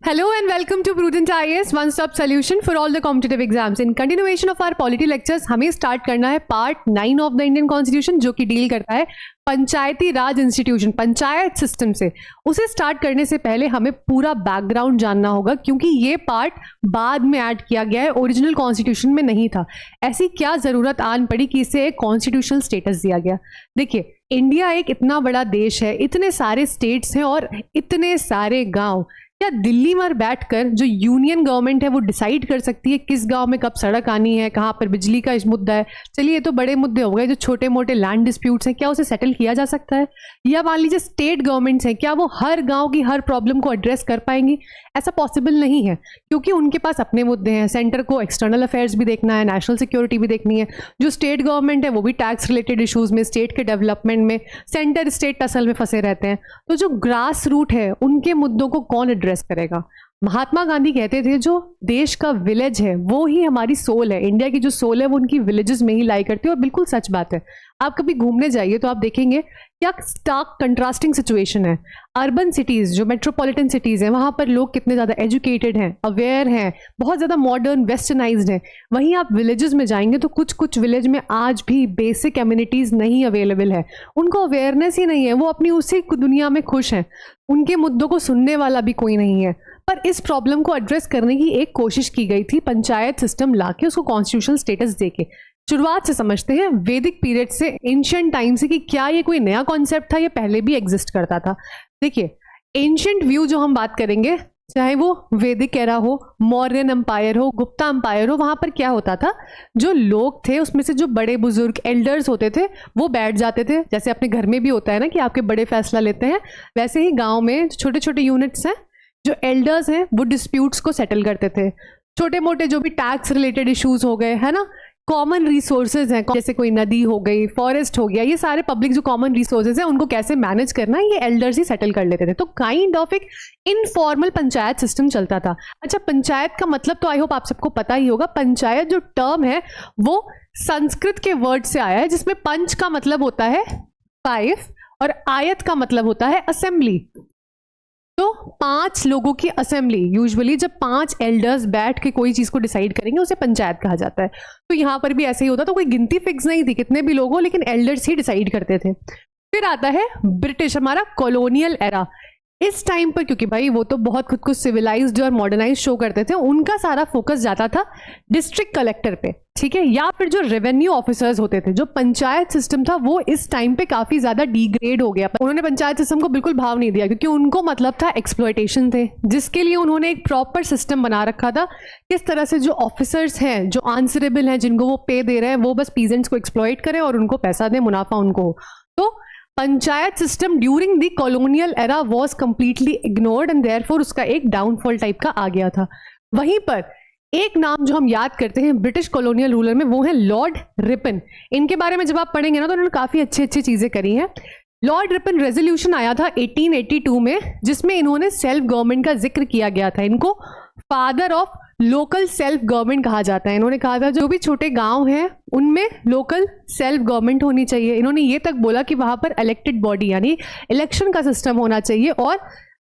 Hello and welcome to Prudent IAS, one stop solution for all the competitive exams. In continuation of our polity lectures, हमें start करना है part 9 of the Indian constitution, जो कि deal करता है पंचायती राज institution, panchayat system से। उसे start करने से पहले हमें पूरा बैकग्राउंड जानना होगा, क्योंकि ये पार्ट बाद में ऐड किया गया है, ओरिजिनल कॉन्स्टिट्यूशन में नहीं था। ऐसी क्या जरूरत आन पड़ी कि इसे एक कॉन्स्टिट्यूशनल स्टेटस दिया गया? देखिए, इंडिया एक इतना बड़ा देश है, इतने सारे स्टेट्स हैं और इतने सारे गांव। क्या दिल्ली में बैठकर जो यूनियन गवर्नमेंट है वो डिसाइड कर सकती है किस गांव में कब सड़क आनी है, कहाँ पर बिजली का इस मुद्दा है? चलिए, ये तो बड़े मुद्दे हो गए। जो छोटे मोटे लैंड डिस्प्यूट्स हैं, क्या उसे सेटल किया जा सकता है? या मान लीजिए स्टेट गवर्नमेंट्स हैं, क्या वो हर गांव की हर प्रॉब्लम को एड्रेस कर पाएंगी? ऐसा पॉसिबल नहीं है, क्योंकि उनके पास अपने मुद्दे हैं। सेंटर को एक्सटर्नल अफेयर्स भी देखना है, नेशनल सिक्योरिटी भी देखनी है। जो स्टेट गवर्नमेंट है वो भी टैक्स रिलेटेड इशूज में, स्टेट के डेवलपमेंट में सेंटर स्टेट टसल में फंसे रहते हैं। तो जो ग्रास रूट है, उनके मुद्दों को कौन एड्रेस करेगा? महात्मा गांधी कहते थे जो देश का विलेज है वो ही हमारी सोल है। इंडिया की जो सोल है वो उनकी विलेजेस में ही लाई करती है, और बिल्कुल सच बात है। आप कभी घूमने जाइए तो आप देखेंगे क्या स्टार्क कंट्रास्टिंग सिचुएशन है। अर्बन सिटीज, जो मेट्रोपॉलिटन सिटीज हैं, वहां पर लोग कितने ज्यादा एजुकेटेड हैं, अवेयर हैं, बहुत ज्यादा मॉडर्न वेस्टर्नाइज्ड हैं। वहीं आप विलेजेस में जाएंगे तो कुछ कुछ विलेज में आज भी बेसिक एम्यूनिटीज नहीं अवेलेबल है, उनको अवेयरनेस ही नहीं है, वो अपनी उसी दुनिया में खुश हैं, उनके मुद्दों को सुनने वाला भी कोई नहीं है। पर इस प्रॉब्लम को एड्रेस करने की एक कोशिश की गई थी, पंचायत सिस्टम लाके उसको कॉन्स्टिट्यूशनल स्टेटस देके। शुरुआत से समझते हैं, वैदिक पीरियड से, एंशिएंट टाइम से, कि क्या ये कोई नया कॉन्सेप्ट था, ये पहले भी एग्जिस्ट करता था। देखिए, एंशिएंट व्यू जो हम बात करेंगे, चाहे वो वैदिक एरा हो, मौर्यन एम्पायर हो, गुप्ता एम्पायर हो, वहां पर क्या होता था, जो लोग थे उसमें से जो बड़े बुजुर्ग एल्डर्स होते थे वो बैठ जाते थे। जैसे अपने घर में भी होता है ना कि आपके बड़े फैसला लेते हैं, वैसे ही गाँव में छोटे छोटे यूनिट्स हैं, जो एल्डर्स हैं वो डिस्प्यूट्स को सेटल करते थे। छोटे मोटे जो भी टैक्स रिलेटेड इश्यूज हो गए, है ना, कॉमन रिसोर्सेज हैं, जैसे कोई नदी हो गई, फॉरेस्ट हो गया, ये सारे पब्लिक जो कॉमन रिसोर्सेज हैं उनको कैसे मैनेज करना है, ये एल्डर्स ही सेटल कर लेते थे। तो काइंड ऑफ एक इनफॉर्मल पंचायत सिस्टम चलता था। अच्छा, पंचायत का मतलब तो आई होप आप सबको पता ही होगा। पंचायत जो टर्म है वो संस्कृत के वर्ड से आया है, जिसमें पंच का मतलब होता है 5 और आयत का मतलब होता है असेंबली। तो 5 लोगों की असेंबली, यूजुअली जब 5 एल्डर्स बैठ के कोई चीज को डिसाइड करेंगे उसे पंचायत कहा जाता है। तो यहां पर भी ऐसे ही होता, तो कोई गिनती फिक्स नहीं थी कितने भी लोग हो, लेकिन एल्डर्स ही डिसाइड करते थे। फिर आता है ब्रिटिश, हमारा कॉलोनियल एरा। इस टाइम पर, क्योंकि भाई वो तो बहुत खुद को सिविलाइज्ड और मॉडर्नाइज शो करते थे, उनका सारा फोकस जाता था डिस्ट्रिक्ट कलेक्टर पे, ठीक है, या फिर जो रेवेन्यू ऑफिसर्स होते थे। जो पंचायत सिस्टम था वो इस टाइम पे काफी ज्यादा डिग्रेड हो गया। उन्होंने पंचायत सिस्टम को बिल्कुल भाव नहीं दिया, क्योंकि उनको मतलब था एक्सप्लॉयटेशन थे, जिसके लिए उन्होंने एक प्रॉपर सिस्टम बना रखा था। किस तरह से जो ऑफिसर्स हैं, जो आंसरेबल हैं, जिनको वो पे दे रहे हैं, वो बस पीजेंट्स को एक्सप्लॉइट करें और उनको पैसा दें, मुनाफा उनको हो। तो panchayat system during the colonial era was completely ignored and therefore उसका एक डाउनफॉल टाइप का आ गया था। वहीं पर एक नाम जो हम याद करते हैं ब्रिटिश कॉलोनियल रूलर में, वो है लॉर्ड रिपन। इनके बारे में जब आप पढ़ेंगे ना तो उन्होंने काफी अच्छी अच्छी चीजें करी हैं। लॉर्ड रिपन रेजोल्यूशन आया था 1882 में, जिसमें इन्होंने सेल्फ गवर्नमेंट का जिक्र किया गया था। इनको father of local self government कहा जाता है। इन्होंने कहा था जो भी छोटे गांव हैं उनमें लोकल सेल्फ गवर्नमेंट होनी चाहिए। इन्होंने ये तक बोला कि वहां पर इलेक्टेड बॉडी यानी इलेक्शन का सिस्टम होना चाहिए, और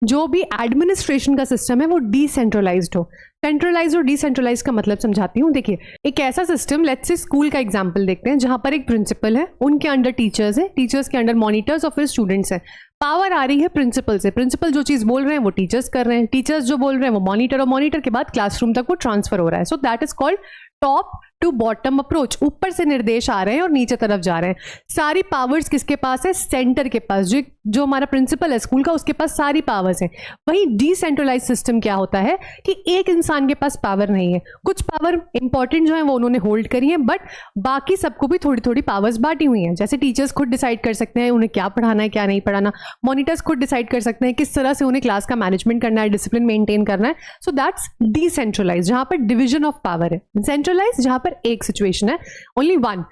जो भी एडमिनिस्ट्रेशन का सिस्टम है वो डिसेंट्रलाइज्ड हो। सेंट्रलाइज और डिसेंट्रलाइज का मतलब समझाती हूँ। देखिए, एक ऐसा सिस्टम, लेट्स से स्कूल का एग्जांपल देखते हैं, जहां पर एक प्रिंसिपल है, उनके अंडर टीचर्स है, टीचर्स के अंडर मॉनिटर्स और फिर स्टूडेंट्स हैं। पावर आ रही है प्रिंसिपल से, प्रिंसिपल जो चीज बोल रहे हैं वो टीचर्स कर रहे हैं, टीचर्स जो बोल रहे हैं वो मॉनिटर, और मॉनिटर के बाद क्लासरूम तक वो ट्रांसफर हो रहा है। So that is called top to bottom approach. ऊपर से निर्देश आ रहे हैं और नीचे तरफ जा रहे हैं। सारी पावर्स किसके पास है? सेंटर के पास। जो हमारा प्रिंसिपल है स्कूल का, उसके पास सारी पावर्स हैं। वहीं डिसेंट्रलाइज सिस्टम क्या होता है कि एक इंसान के पास पावर नहीं है, कुछ पावर इंपॉर्टेंट जो है वो उन्होंने होल्ड करी है, बट बाकी सबको भी थोड़ी थोड़ी पावर्स बांटी हुई हैं। जैसे टीचर्स खुद डिसाइड कर सकते हैं उन्हें क्या पढ़ाना है क्या नहीं पढ़ाना, मॉनिटर्स खुद डिसाइड कर सकते हैं किस तरह से उन्हें क्लास का मैनेजमेंट करना है, डिसिप्लिन मेंटेन करना है। सो दैट्स डिसेंट्रलाइज, जहां पर डिविजन ऑफ पावर है। सेंट्रलाइज जहां पर एक सिचुएशन है, ओनली वन।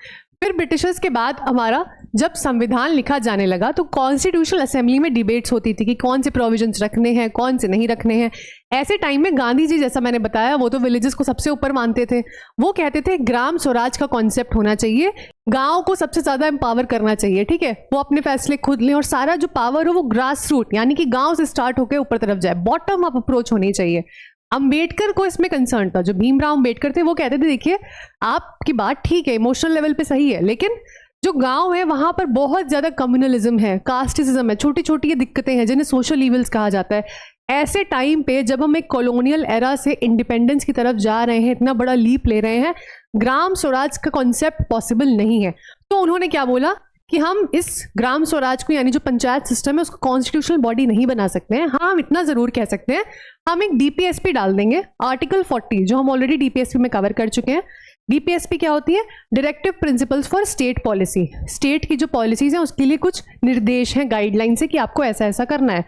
फिर ब्रिटिशर्स के बाद हमारा जब संविधान लिखा जाने लगा तो कॉन्स्टिट्यूशनल असेंबली में डिबेट्स होती थी कि कौन से प्रोविजंस रखने हैं, कौन से नहीं रखने हैं। ऐसे टाइम में गांधी जी, जैसा मैंने बताया, वो तो विलेजेस को सबसे ऊपर मानते थे। वो कहते थे ग्राम स्वराज का कॉन्सेप्ट होना चाहिए, गांव को सबसे ज्यादा एम्पावर करना चाहिए, ठीक है, वो अपने फैसले खुद लें और सारा जो पावर हो वो ग्रास रूट यानी कि गांव से स्टार्ट होकर ऊपर तरफ जाए, बॉटम अप अप्रोच होनी चाहिए। अंबेडकर को इसमें कंसर्न था, जो भीमराव अंबेडकर थे वो कहते थे देखिए आपकी बात ठीक है, इमोशनल लेवल पे सही है, लेकिन जो गांव है वहां पर बहुत ज्यादा कम्युनलिज्म है, कास्टिज्म है, छोटी छोटी ये दिक्कतें हैं जिन्हें सोशल इवल्स कहा जाता है। ऐसे टाइम पे जब हम एक कॉलोनियल एरा से इंडिपेंडेंस की तरफ जा रहे हैं, इतना बड़ा लीप ले रहे हैं, ग्राम स्वराज का कॉन्सेप्ट पॉसिबल नहीं है। तो उन्होंने क्या बोला कि हम इस ग्राम स्वराज को यानी जो पंचायत सिस्टम है उसको कॉन्स्टिट्यूशनल बॉडी नहीं बना सकते हैं। हाँ, हम इतना जरूर कह सकते हैं, हम एक डीपीएसपी डाल देंगे, आर्टिकल 40 जो हम ऑलरेडी डीपीएसपी में कवर कर चुके हैं। डीपीएसपी क्या होती है? Directive principles for state policy. State की जो पॉलिसीज हैं उसके लिए कुछ निर्देश हैं, गाइडलाइंस है कि आपको ऐसा ऐसा करना है।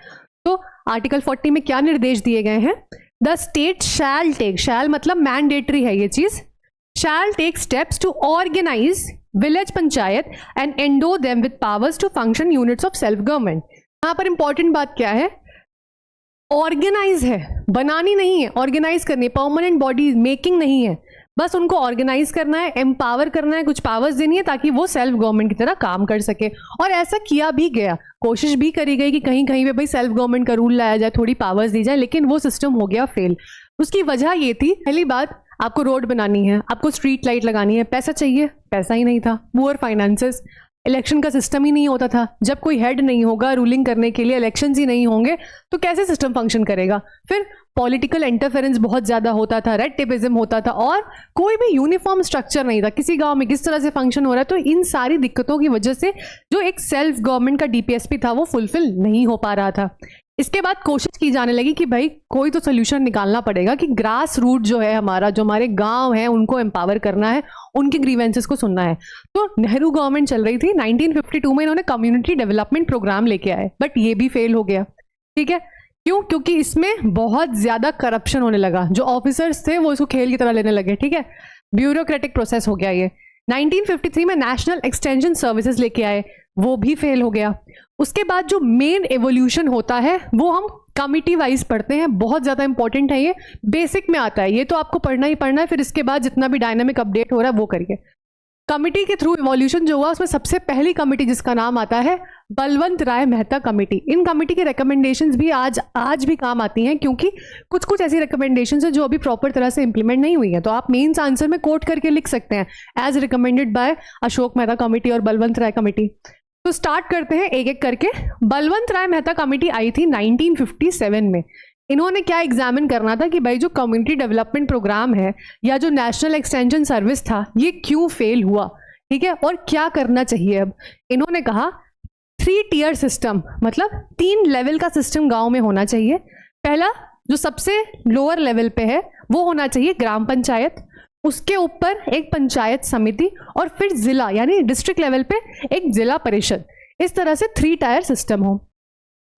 तो आर्टिकल 40 में क्या निर्देश दिए गए हैं? The state shall take, shall मतलब मैंडेटरी है ये चीज, shall take steps to organise village panchayat and endow them with powers to function units of self government. यहां पर इंपॉर्टेंट बात क्या है? ऑर्गेनाइज है, बनानी नहीं है, ऑर्गेनाइज करनी है, परमानेंट बॉडी मेकिंग नहीं है, बस उनको ऑर्गेनाइज करना है, एम्पावर करना है, कुछ पावर्स देनी है ताकि वो सेल्फ गवर्नमेंट की तरह काम कर सके। और ऐसा किया भी गया, कोशिश भी करी गई कि कहीं कहीं पे भाई सेल्फ गवर्नमेंट का रूल लाया जाए, थोड़ी पावर्स दी जाए, लेकिन वो सिस्टम हो गया फेल। उसकी वजह ये थी, पहली बात, आपको रोड बनानी है, आपको स्ट्रीट लाइट लगानी है, पैसा चाहिए, पैसा ही नहीं था, पुअर फाइनेंसेस, इलेक्शन का सिस्टम ही नहीं होता था। जब कोई हेड नहीं होगा रूलिंग करने के लिए, इलेक्शंस ही नहीं होंगे, तो कैसे सिस्टम फंक्शन करेगा? फिर पॉलिटिकल इंटरफेरेंस बहुत ज्यादा होता था, रेड टेपिज्म होता था, और कोई भी यूनिफॉर्म स्ट्रक्चर नहीं था किसी गांव में किस तरह से फंक्शन हो रहा है। तो इन सारी दिक्कतों की वजह से जो एक सेल्फ गवर्नमेंट का डीपीएसपी था वो फुलफिल नहीं हो पा रहा था। इसके बाद कोशिश की जाने लगी कि भाई कोई तो सोल्यूशन निकालना पड़ेगा कि ग्रास रूट जो है हमारा, जो हमारे गांव हैं, उनको एम्पावर करना है, उनके ग्रीवेंसेस को सुनना है। तो नेहरू गवर्नमेंट चल रही थी, 1952 में इन्होंने कम्युनिटी डेवलपमेंट प्रोग्राम लेके आए, बट ये भी फेल हो गया। ठीक है, क्यों? क्योंकि इसमें बहुत ज्यादा करप्शन होने लगा, जो ऑफिसर्स थे वो इसको खेल की तरह लेने लगे। ठीक है, ब्यूरोक्रेटिक प्रोसेस हो गया ये। 1953 में नेशनल एक्सटेंशन सर्विसेज लेके आए, वो भी फेल हो गया। उसके बाद जो मेन एवोल्यूशन होता है वो हम कमिटी वाइज पढ़ते हैं, बहुत ज़्यादा इंपॉर्टेंट है ये, बेसिक में आता है, ये तो आपको पढ़ना ही पढ़ना है। फिर इसके बाद जितना भी डायनामिक अपडेट हो रहा है वो करिए। कमिटी के थ्रू इवोल्यूशन जो हुआ उसमें सबसे पहली कमिटी जिसका नाम आता है बलवंत राय मेहता कमेटी। इन कमेटी की रिकमेंडेशंस भी आज भी काम आती हैं, क्योंकि कुछ कुछ ऐसी रिकमेंडेशंस है जो अभी प्रॉपर तरह से इंप्लीमेंट नहीं हुई है। तो आप मेंस आंसर में कोट करके लिख सकते हैं, as recommended by Ashok Mehta committee और बलवंत राय कमेटी। तो स्टार्ट करते हैं एक एक करके। बलवंत राय मेहता कमेटी आई थी 1957 में। इन्होंने क्या एग्जामिन करना था कि भाई जो कम्युनिटी डेवलपमेंट प्रोग्राम है या जो नेशनल एक्सटेंशन सर्विस था ये क्यों फेल हुआ, ठीक है, और क्या करना चाहिए। अब इन्होंने कहा 3 टियर सिस्टम, मतलब 3 लेवल का सिस्टम गांव में होना चाहिए। पहला जो सबसे लोअर लेवल पे है वो होना चाहिए ग्राम पंचायत, उसके ऊपर एक पंचायत समिति, और फिर जिला यानी डिस्ट्रिक्ट लेवल पे एक जिला परिषद। इस तरह से 3 टायर सिस्टम हो।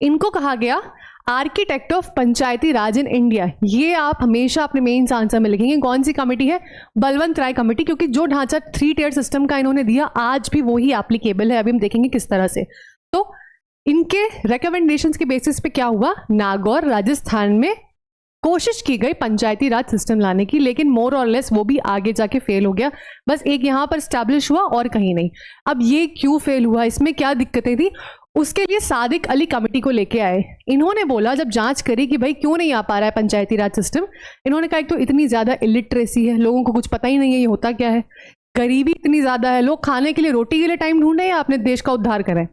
इनको कहा गया architect of Panchayati Raj in India. ये आप हमेशा अपने मेंस आंसर में लिखेंगे। कौन सी कमेटी है? बलवंत राय कमेटी, क्योंकि जो ढांचा 3 टियर सिस्टम का इन्होंने दिया आज भी वही एप्लीकेबल है। अभी हम देखेंगे किस तरह से। तो इनके रिकमेंडेशंस के बेसिस पे क्या हुआ, नागौर राजस्थान में कोशिश की गई पंचायती राज सिस्टम लाने की, लेकिन मोर और लेस वो भी आगे जाके फेल हो गया। बस एक यहाँ पर स्टैब्लिश हुआ और कहीं नहीं। अब ये क्यों फेल हुआ, इसमें क्या दिक्कतें थी, उसके लिए सादिक अली कमेटी को लेके आए। इन्होंने बोला, जब जांच करी कि भाई क्यों नहीं आ पा रहा है पंचायती राज सिस्टम, इन्होंने कहा एक तो इतनी ज्यादा इलिटरेसी है, लोगों को कुछ पता ही नहीं है ये होता क्या है, गरीबी इतनी ज्यादा है, लोग खाने के लिए रोटी के लिए टाइम ढूंढ रहे हैं या अपने देश का उद्धार करें।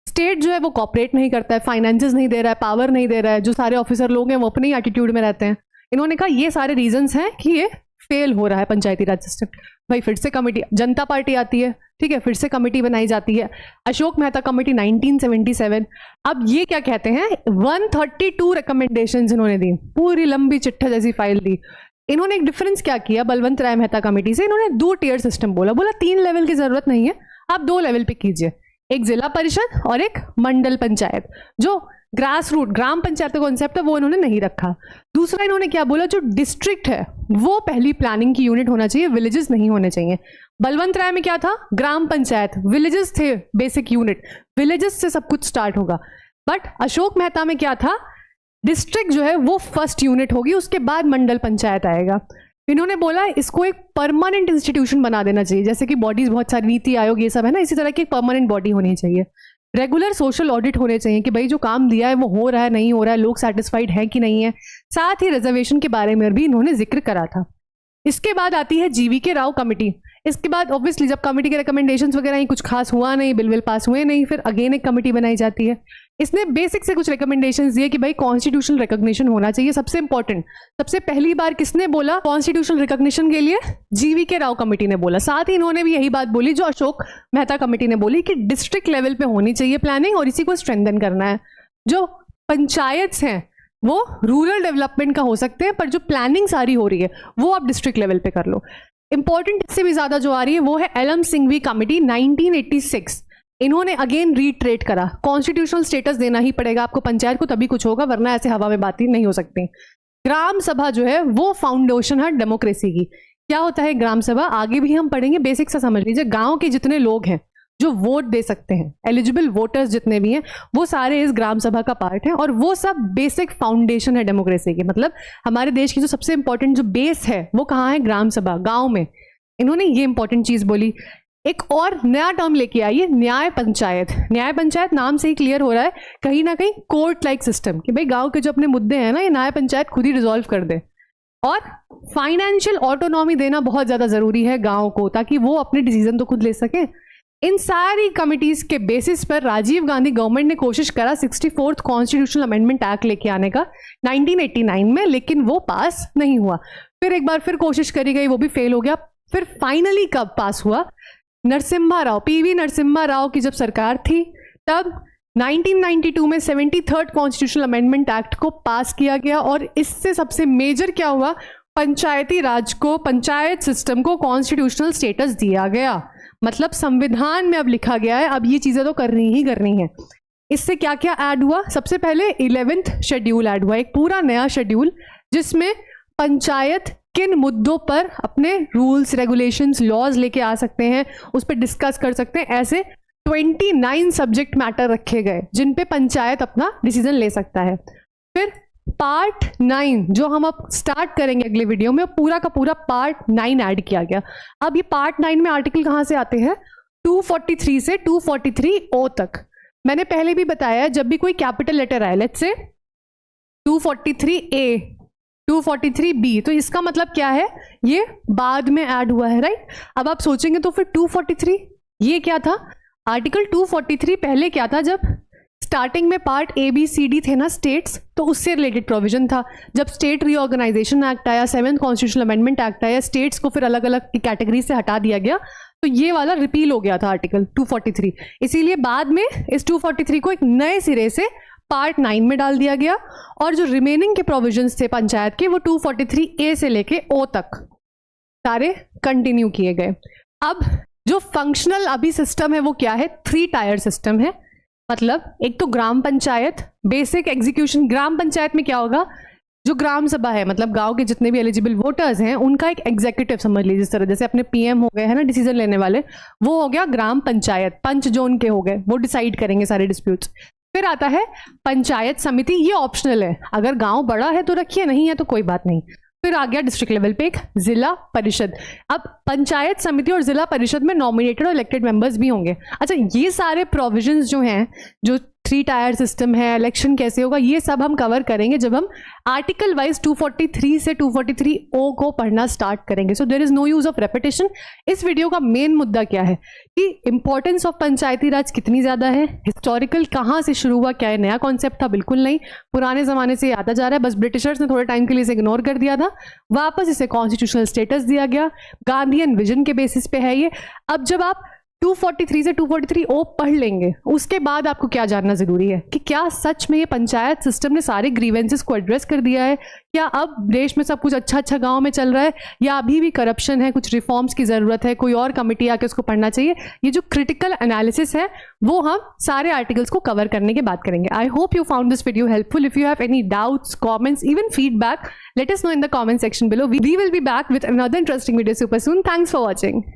स्टेट जो है वो कॉपरेट नहीं करता है, फाइनेंसेस नहीं दे रहा है, पावर नहीं दे रहा है, जो सारे ऑफिसर लोग हैं वो अपने ही एटीट्यूड में रहते हैं। इन्होंने कहा ये सारे रीजंस हैं कि ये फेल हो रहा है पंचायती राज सिस्टम। भाई फिर से कमेटी, जनता पार्टी आती है, ठीक है, फिर से कमेटी बनाई जाती है, अशोक मेहता कमेटी 1977। अब ये क्या कहते हैं, 132 रिकमेंडेशंस इन्होंने दी, पूरी लंबी चिट्ठा जैसी फाइल दी। इन्होंने एक डिफरेंस क्या किया बलवंत राय मेहता कमेटी से, इन्होंने 2 टियर सिस्टम बोला 3 लेवल की जरूरत नहीं है, आप 2 लेवल पे कीजिए। एक जिला परिषद और एक मंडल पंचायत। जो ग्रास रूट ग्राम पंचायत का कॉन्सेप्ट है वो इन्होंने नहीं रखा। दूसरा इन्होंने क्या बोला, जो डिस्ट्रिक्ट है वो पहली प्लानिंग की यूनिट होना चाहिए, विलेजेस नहीं होने चाहिए। बलवंत राय में क्या था, ग्राम पंचायत, विलेजेस थे बेसिक यूनिट, विलेजेस से सब कुछ स्टार्ट होगा। बट अशोक मेहता में क्या था, डिस्ट्रिक्ट जो है वो फर्स्ट यूनिट होगी, उसके बाद मंडल पंचायत आएगा। इन्होंने बोला इसको एक परमानेंट इंस्टीट्यूशन बना देना चाहिए, जैसे कि बॉडीज बहुत सारी, नीति आयोग ये सब है ना, इसी तरह की एक परमानेंट बॉडी होनी चाहिए। रेगुलर सोशल ऑडिट होने चाहिए कि भाई जो काम दिया है वो हो रहा है नहीं हो रहा है, लोग सेटिस्फाइड है कि नहीं है। साथ ही रिजर्वेशन के बारे में भी इन्होंने जिक्र करा था। इसके बाद आती है जीवीके राव कमेटी। इसके बाद ऑब्वियसली जब कमेटी के रिकमेंडेशंस वगैरह कुछ खास हुआ नहीं, बिल पास हुए नहीं, फिर अगेन एक कमेटी बनाई जाती है। इसने बेसिक से कुछ रिकमेंडेशंस दिए कि भाई कॉन्स्टिट्यूशनल रिकॉग्निशन होना चाहिए। सबसे इंपॉर्टेंट, सबसे पहली बार किसने बोला कॉन्स्टिट्यूशनल रिकॉग्निशन के लिए, जीवीके राव कमेटी ने बोला। साथ ही इन्होंने भी यही बात बोली जो अशोक मेहता कमेटी ने बोली कि डिस्ट्रिक्ट लेवल पे होनी चाहिए प्लानिंग और इसी को स्ट्रेंथन करना है। जो पंचायत हैं वो रूरल डेवलपमेंट का हो सकते हैं, पर जो प्लानिंग सारी हो रही है वो आप डिस्ट्रिक्ट लेवल पे कर लो। इंपॉर्टेंट इससे भी ज्यादा जो आ रही है वो है एलएम सिंघवी कमेटी 1986। इन्होंने अगेन रीट्रेट करा, कॉन्स्टिट्यूशनल स्टेटस देना ही पड़ेगा आपको पंचायत को, तभी कुछ होगा, वरना ऐसे हवा में बातें नहीं हो सकती। ग्राम सभा जो है वो फाउंडेशन है डेमोक्रेसी की। क्या होता है ग्राम सभा, आगे भी हम पढ़ेंगे, बेसिक से समझ लीजिए। गांव के जितने लोग हैं जो वोट दे सकते हैं, एलिजिबल वोटर्स जितने भी हैं, वो सारे इस ग्राम सभा का पार्ट हैं, और वो सब बेसिक फाउंडेशन है डेमोक्रेसी की। मतलब हमारे देश की जो सबसे इंपॉर्टेंट जो बेस है वो कहाँ है, ग्राम सभा, गांव में। इन्होंने ये इंपॉर्टेंट चीज बोली। एक और नया टर्म लेके आई है, न्याय पंचायत। न्याय पंचायत नाम से ही क्लियर हो रहा है कहीं ना कहीं कोर्ट लाइक सिस्टम, कि भाई गांव के जो अपने मुद्दे हैं ना, ये न्याय पंचायत खुद ही रिजॉल्व कर दे। और फाइनेंशियल ऑटोनॉमी देना बहुत ज्यादा जरूरी है गांव को, ताकि वो अपने डिसीजन तो खुद ले सके। इन सारी कमिटीज के बेसिस पर राजीव गांधी गवर्नमेंट ने कोशिश करा 64th कॉन्स्टिट्यूशनल अमेंडमेंट एक्ट लेके आने का 1989 में, लेकिन वो पास नहीं हुआ। फिर एक बार फिर कोशिश करी गई, वो भी फेल हो गया। फिर फाइनली कब पास हुआ, नरसिम्हा राव, पीवी नरसिम्हा राव की जब सरकार थी तब 1992 में 73rd कॉन्स्टिट्यूशनल अमेंडमेंट एक्ट को पास किया गया। और इससे सबसे मेजर क्या हुआ, पंचायती राज को, पंचायत सिस्टम को कॉन्स्टिट्यूशनल स्टेटस दिया गया। मतलब संविधान में अब लिखा गया है अब ये चीजें तो करनी ही करनी है। इससे क्या क्या ऐड हुआ, सबसे पहले 11th शेड्यूल ऐड हुआ, एक पूरा नया शेड्यूल जिसमें पंचायत किन मुद्दों पर अपने रूल्स, रेगुलेशंस, लॉज लेके आ सकते हैं, उस पर डिस्कस कर सकते हैं। ऐसे 29 सब्जेक्ट मैटर रखे गए जिन पे पंचायत अपना डिसीजन ले सकता है। फिर पार्ट 9 जो हम अब स्टार्ट करेंगे अगले वीडियो में, पूरा का पूरा पार्ट 9 ऐड किया गया। अब ये पार्ट 9 में आर्टिकल कहाँ से आते हैं, 243 से 243O तक। मैंने पहले भी बताया, जब भी कोई कैपिटल लेटर आए, लेट्स से 243A, 243B, तो इसका मतलब क्या है, ये बाद में ऐड हुआ है, राइट। अब आप सोचेंगे तो फिर 243 ये क्या था, आर्टिकल 243 पहले क्या था, जब स्टार्टिंग में पार्ट ABCD थे ना स्टेट्स, तो उससे रिलेटेड प्रोविजन था। जब स्टेट रीऑर्गेनाइजेशन एक्ट आया, 7th कॉन्स्टिट्यूशनल अमेंडमेंट एक्ट आया, स्टेट्स को फिर अलग अलग कैटेगरी से हटा दिया गया, तो ये वाला रिपील हो गया था आर्टिकल 243। इसीलिए बाद में इस 243 को एक नए सिरे से पार्ट 9 में डाल दिया गया, और जो रिमेनिंग के प्रोविजंस थे पंचायत के वो 243A से लेके O तक सारे कंटिन्यू किए गए। अब जो फंक्शनल अभी सिस्टम है वो क्या है, 3 टायर सिस्टम है। मतलब एक तो ग्राम पंचायत, बेसिक एग्जीक्यूशन। ग्राम पंचायत में क्या होगा, जो ग्राम सभा है, मतलब गांव के जितने भी एलिजिबल वोटर्स हैं उनका एक एग्जीक्यूटिव समझ लीजिए, जिस तरह जैसे अपने PM हो गए हैं ना डिसीजन लेने वाले, वो हो गया ग्राम पंचायत। पंच जो उनके हो गए वो डिसाइड करेंगे सारे डिस्प्यूट्स। फिर आता है पंचायत समिति, ये ऑप्शनल है, अगर गांव बड़ा है तो रखिए, नहीं है तो कोई बात नहीं। फिर आ गया डिस्ट्रिक्ट लेवल पे एक जिला परिषद। अब पंचायत समिति और जिला परिषद में नॉमिनेटेड और इलेक्टेड मेंबर्स भी होंगे। अच्छा, ये सारे प्रोविजंस जो हैं, जो 3 टायर सिस्टम है, इलेक्शन कैसे होगा, ये सब हम कवर करेंगे जब हम आर्टिकल वाइज 243 से 243O को पढ़ना स्टार्ट करेंगे। So there is no use of repetition. इस वीडियो का मेन मुद्दा क्या है कि इंपॉर्टेंस ऑफ पंचायती राज कितनी ज्यादा है, हिस्टोरिकल कहाँ से शुरू हुआ, क्या ये नया कॉन्सेप्ट था, बिल्कुल नहीं, पुराने जमाने से आता जा रहा है, बस ब्रिटिशर्स ने थोड़े टाइम के लिए इसे इग्नोर कर दिया था, वापस इसे कॉन्स्टिट्यूशनल स्टेटस दिया गया, गांधीयन विजन के बेसिस पे है ये। अब जब आप 243 से 243 ओ पढ़ लेंगे, उसके बाद आपको क्या जानना जरूरी है कि क्या सच में ये पंचायत सिस्टम ने सारे ग्रीवेंसेस को एड्रेस कर दिया है, क्या अब देश में सब कुछ अच्छा अच्छा गांव में चल रहा है, या अभी भी करप्शन है, कुछ रिफॉर्म्स की जरूरत है, कोई और कमेटी आके उसको पढ़ना चाहिए। ये जो क्रिटिकल एनालिसिस है वो हम सारे आर्टिकल्स को कवर करने के बाद करेंगे। I hope you found this video helpful. If you have any doubts, comments, even feedback, let us know in the comment section below. We will be back with another interesting video super soon. Thanks for watching.